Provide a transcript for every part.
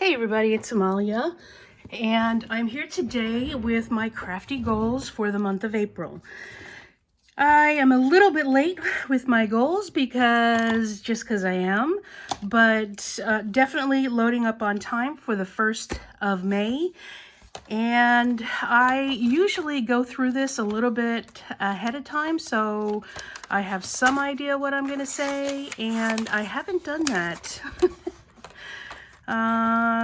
Hey everybody, it's Amalia, and I'm here today with my crafty goals for the month of April. I am a little bit late with my goals because I am, but definitely loading up on time for the 1st of May. And I usually go through this a little bit ahead of time, so I have some idea what I'm going to say, and I haven't done that.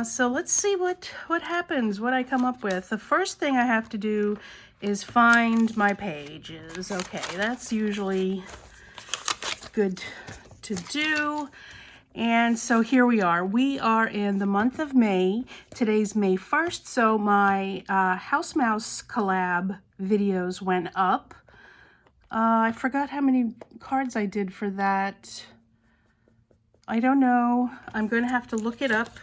So let's see what happens, what I come up with. The first thing I have to do is find my pages. Okay, that's usually good to do. And so here we are. We are in the month of May. Today's May 1st, so my House Mouse collab videos went up. I forgot how many cards I did for that. I don't know. I'm going to have to look it up.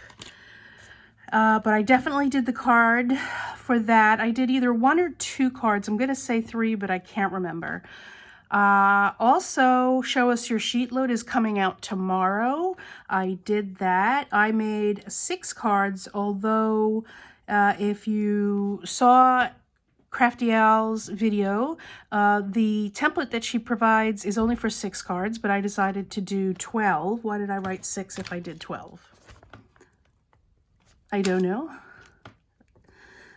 But I definitely did the card for that. I did either 1 or 2 cards. I'm going to say 3, but I can't remember. Also, Show Us Your Sheet Load is coming out tomorrow. I did that. I made 6 cards, although if you saw Crafty Owl's video, the template that she provides is only for 6 cards, but I decided to do 12. Why did I write 6 if I did 12? I don't know.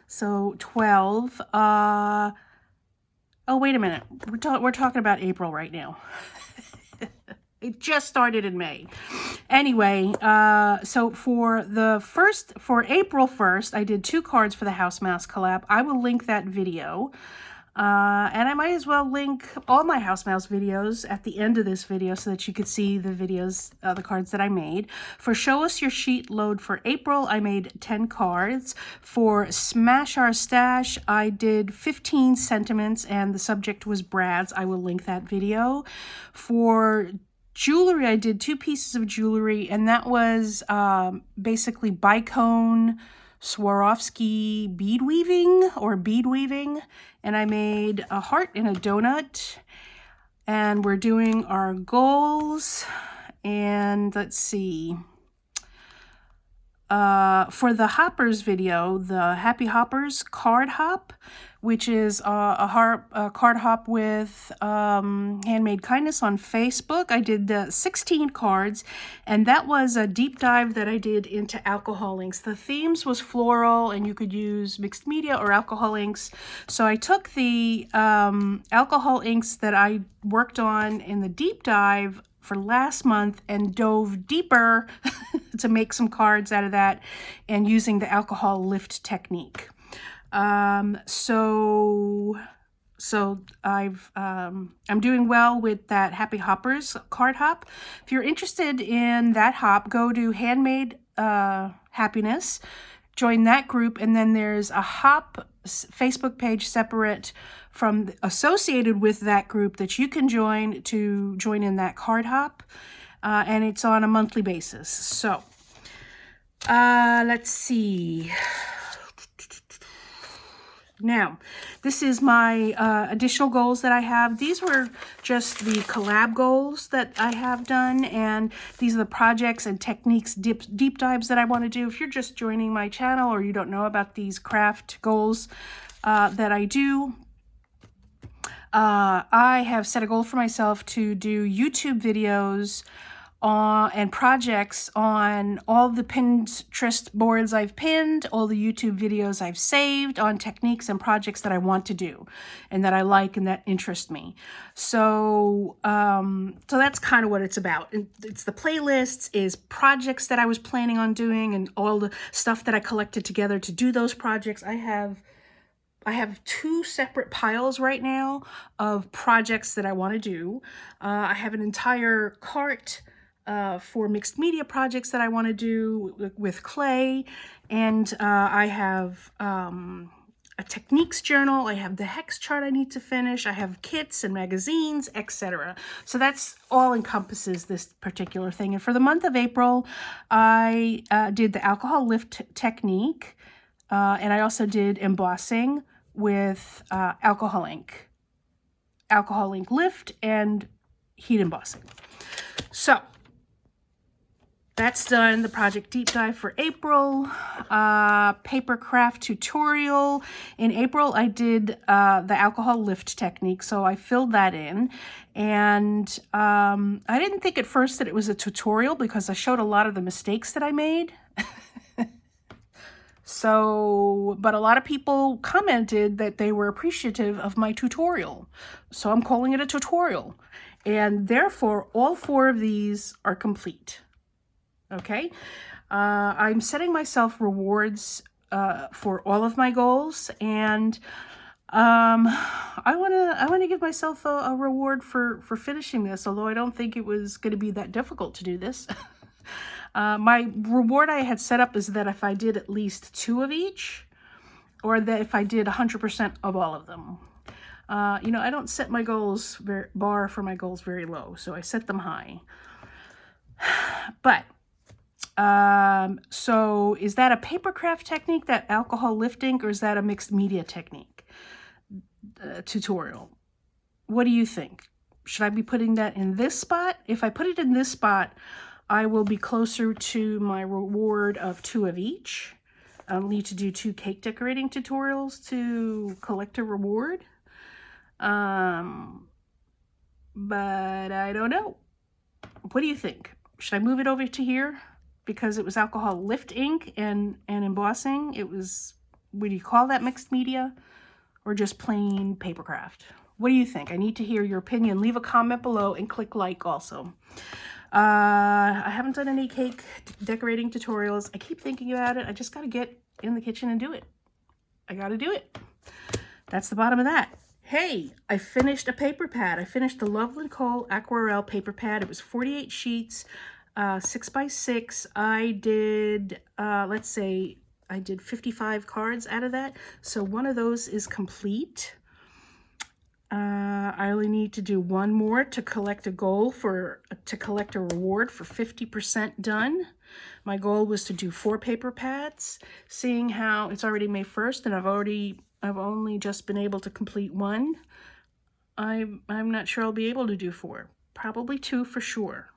So 12. Oh, wait a minute. We're talking about April right now. It just started in May. Anyway, so for April 1st, I did 2 cards for the House Mouse collab. I will link that video. And I might as well link all my House Mouse videos at the end of this video so that you could see the videos, the cards that I made. For Show Us Your Sheet Load for April, I made 10 cards. For Smash Our Stash, I did 15 sentiments and the subject was Brad's. I will link that video. For jewelry, I did 2 pieces of jewelry, and that was basically bicone Swarovski bead weaving, and I made a heart and a donut. And we're doing our goals, and let's see. For the Hoppers video, the Happy Hoppers card hop, which is a card hop with Handmade Kindness on Facebook. I did 16 cards, and that was a deep dive that I did into alcohol inks. The themes was floral, and you could use mixed media or alcohol inks. So I took the alcohol inks that I worked on in the deep dive for last month and dove deeper to make some cards out of that and using the alcohol lift technique. So I'm doing well with that Happy Hoppers card hop. If you're interested in that hop, go to Handmade Happiness, join that group, and then there's a hop Facebook page separate from associated with that group that you can join to join in that card hop, and it's on a monthly basis. So let's see. Now, this is my additional goals that I have. These were just the collab goals that I have done, and these are the projects and techniques, deep dives that I want to do. If you're just joining my channel or you don't know about these craft goals that I do, I have set a goal for myself to do YouTube videos and projects on all the Pinterest boards I've pinned, all the YouTube videos I've saved on techniques and projects that I want to do and that I like and that interest me. So, so that's kind of what it's about. It's the playlists, is projects that I was planning on doing, and all the stuff that I collected together to do those projects. I have 2 separate piles right now of projects that I want to do. I have an entire cart for mixed media projects that I want to do with clay, and I have a techniques journal, I have the hex chart I need to finish, I have kits and magazines, etc. So that's all encompasses this particular thing. And for the month of April, I did the alcohol lift technique, and I also did embossing with alcohol ink lift, and heat embossing. So that's done. The project deep dive for April. Paper craft tutorial. In April, I did the alcohol lift technique, so I filled that in. And I didn't think at first that it was a tutorial because I showed a lot of the mistakes that I made. So, but a lot of people commented that they were appreciative of my tutorial. So I'm calling it a tutorial. And therefore, all 4 of these are complete. Okay? I'm setting myself rewards for all of my goals. And I want to give myself a reward for finishing this, although I don't think it was going to be that difficult to do this. My reward I had set up is that if I did at least 2 of each, or that if I did 100% of all of them. You know, I don't set my goals, bar for my goals very low, so I set them high. But, so is that a paper craft technique, that alcohol lifting, or is that a mixed media technique tutorial? What do you think? Should I be putting that in this spot? If I put it in this spot, I will be closer to my reward of 2 of each. I'll need to do 2 cake decorating tutorials to collect a reward. But I don't know. What do you think? Should I move it over to here? Because it was alcohol lift ink and embossing. It was, what do you call that, mixed media? Or just plain paper craft? What do you think? I need to hear your opinion. Leave a comment below and click like also. I haven't done any cake decorating tutorials. I keep thinking about it. I just got to get in the kitchen and do it. I got to do it. That's the bottom of that. Hey, I finished a paper pad. I finished the Loveland Cole Aquarelle paper pad. It was 48 sheets, 6 by 6. I did, let's say, I did 55 cards out of that. So one of those is complete. I only need to do 1 more to collect a goal to collect a reward for 50% done. My goal was to do 4 paper pads. Seeing how it's already May 1st and I've only just been able to complete 1. I'm not sure I'll be able to do 4. Probably 2 for sure.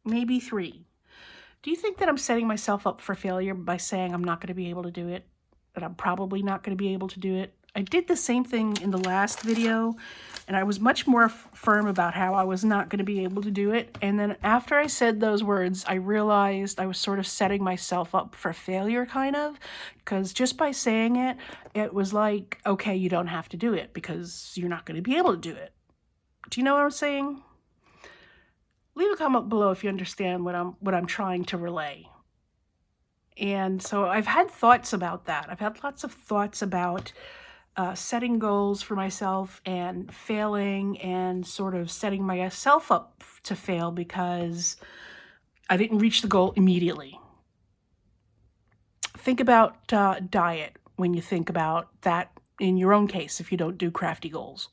Maybe 3. Do you think that I'm setting myself up for failure by saying I'm not going to be able to do it? That I'm probably not going to be able to do it? I did the same thing in the last video, and I was much more firm about how I was not going to be able to do it. And then after I said those words, I realized I was sort of setting myself up for failure, kind of, because just by saying it, it was like, okay, you don't have to do it because you're not going to be able to do it. Do you know what I'm saying? Leave a comment below if you understand what I'm trying to relay. And so I've had thoughts about that. I've had lots of thoughts about setting goals for myself and failing and sort of setting myself up to fail because I didn't reach the goal immediately. Think about diet when you think about that in your own case if you don't do crafty goals.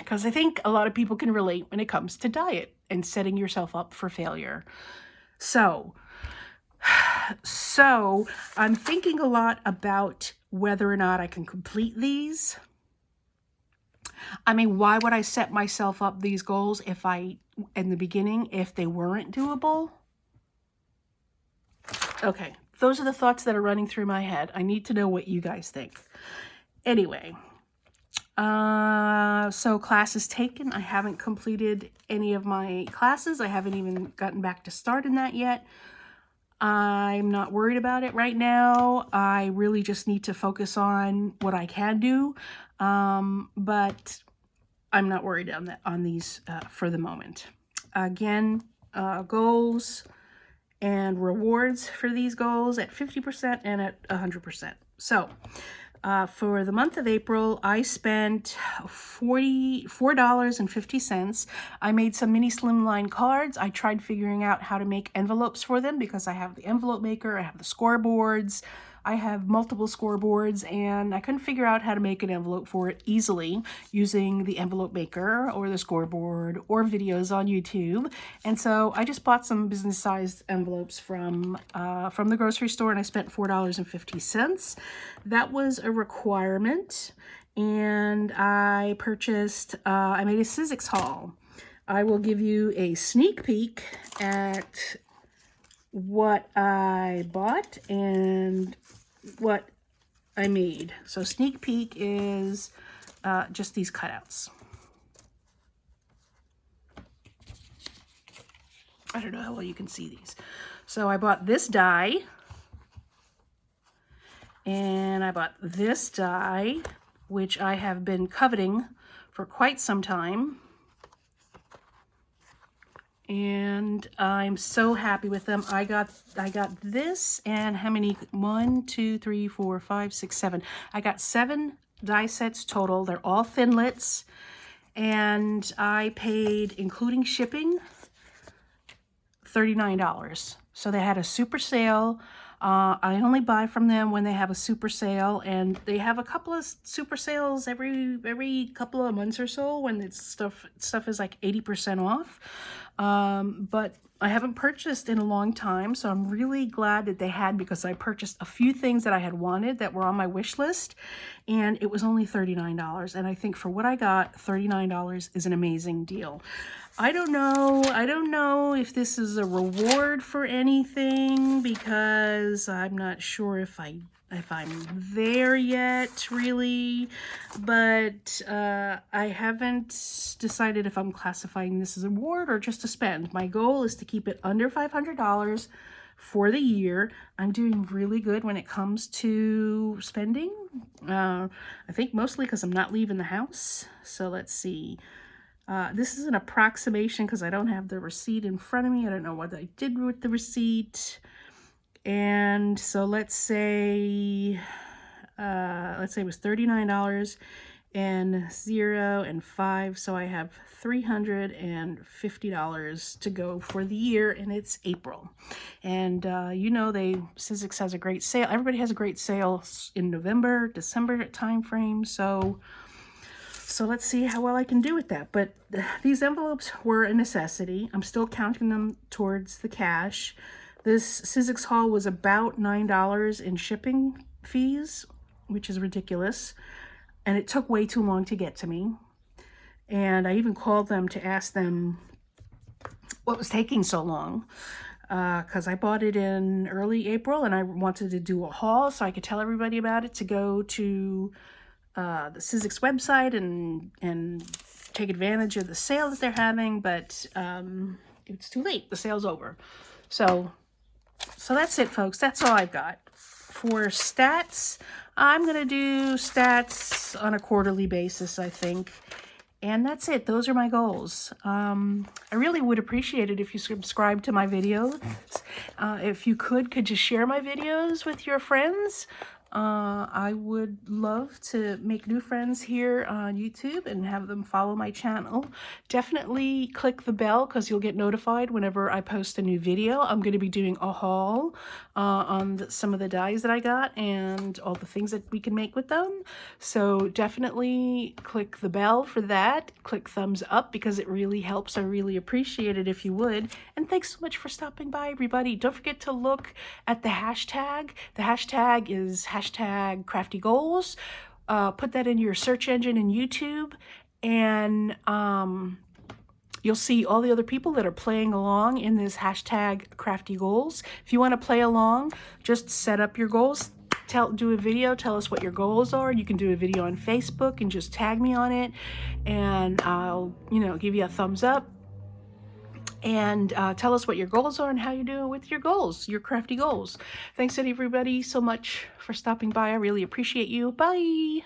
Because I think a lot of people can relate when it comes to diet and setting yourself up for failure. So I'm thinking a lot about whether or not I can complete these. I mean, why would I set myself up these goals in the beginning, if they weren't doable? Okay, those are the thoughts that are running through my head. I need to know what you guys think. Anyway, so classes taken. I haven't completed any of my classes. I haven't even gotten back to starting that yet. I'm not worried about it right now. I really just need to focus on what I can do. But I'm not worried on these for the moment. Again, goals and rewards for these goals at 50% and at 100%. So for the month of April, I spent $44.50. I made some mini slimline cards. I tried figuring out how to make envelopes for them because I have the envelope maker, I have the scoreboards, I have multiple scoreboards, and I couldn't figure out how to make an envelope for it easily using the envelope maker or the scoreboard or videos on YouTube. And so I just bought some business-sized envelopes from the grocery store, and I spent $4.50. That was a requirement. And I purchased, I made a Sizzix haul. I will give you a sneak peek at what I bought and what I made. So sneak peek is just these cutouts. I don't know how well you can see these. So I bought this die, and I bought this die, which I have been coveting for quite some time. And I'm so happy with them. I got this, and how many? 1, 2, 3, 4, 5, 6, 7. I got 7 die sets total. They're all thinlits, and I paid, including shipping, $39. So they had a super sale. I only buy from them when they have a super sale, and they have a couple of super sales every couple of months or so when it's stuff is like 80% off. But I haven't purchased in a long time, so I'm really glad that they had, because I purchased a few things that I had wanted that were on my wish list, and it was only $39. And I think for what I got, $39 is an amazing deal. I don't know if this is a reward for anything, because I'm not sure if I'm there yet, really, but I haven't decided if I'm classifying this as a reward or just a spend. My goal is to keep it under $500 for the year. I'm doing really good when it comes to spending. I think mostly because I'm not leaving the house. So let's see. This is an approximation because I don't have the receipt in front of me. I don't know what I did with the receipt. And so let's say it was $39 and 0 and 5. So I have $350 to go for the year, and it's April. And you know, Sizzix has a great sale. Everybody has a great sale in November, December time frame. So let's see how well I can do with that. But these envelopes were a necessity. I'm still counting them towards the cash. This Sizzix haul was about $9 in shipping fees, which is ridiculous. And it took way too long to get to me. And I even called them to ask them what was taking so long. Because I bought it in early April, and I wanted to do a haul so I could tell everybody about it, to go to the Sizzix website and take advantage of the sale that they're having, but it's too late. The sale's over. So that's it, folks. That's all I've got. For stats, I'm going to do stats on a quarterly basis, I think. And that's it. Those are my goals. I really would appreciate it if you subscribe to my videos. If you could you share my videos with your friends? I would love to make new friends here on YouTube and have them follow my channel. Definitely click the bell because you'll get notified whenever I post a new video. I'm going to be doing a haul on some of the dies that I got and all the things that we can make with them. So definitely click the bell for that. Click thumbs up because it really helps. I really appreciate it if you would. And thanks so much for stopping by, everybody. Don't forget to look at the hashtag. The hashtag is hashtag CRAFTYGOALS. Put that in your search engine in YouTube, and you'll see all the other people that are playing along in this hashtag CRAFTYGOALS. If you want to play along, just set up your goals. Do a video, tell us what your goals are. You can do a video on Facebook and just tag me on it, and I'll, give you a thumbs up. And tell us what your goals are and how you're doing with your goals, your crafty goals. Thanks everybody so much for stopping by. I really appreciate you. Bye.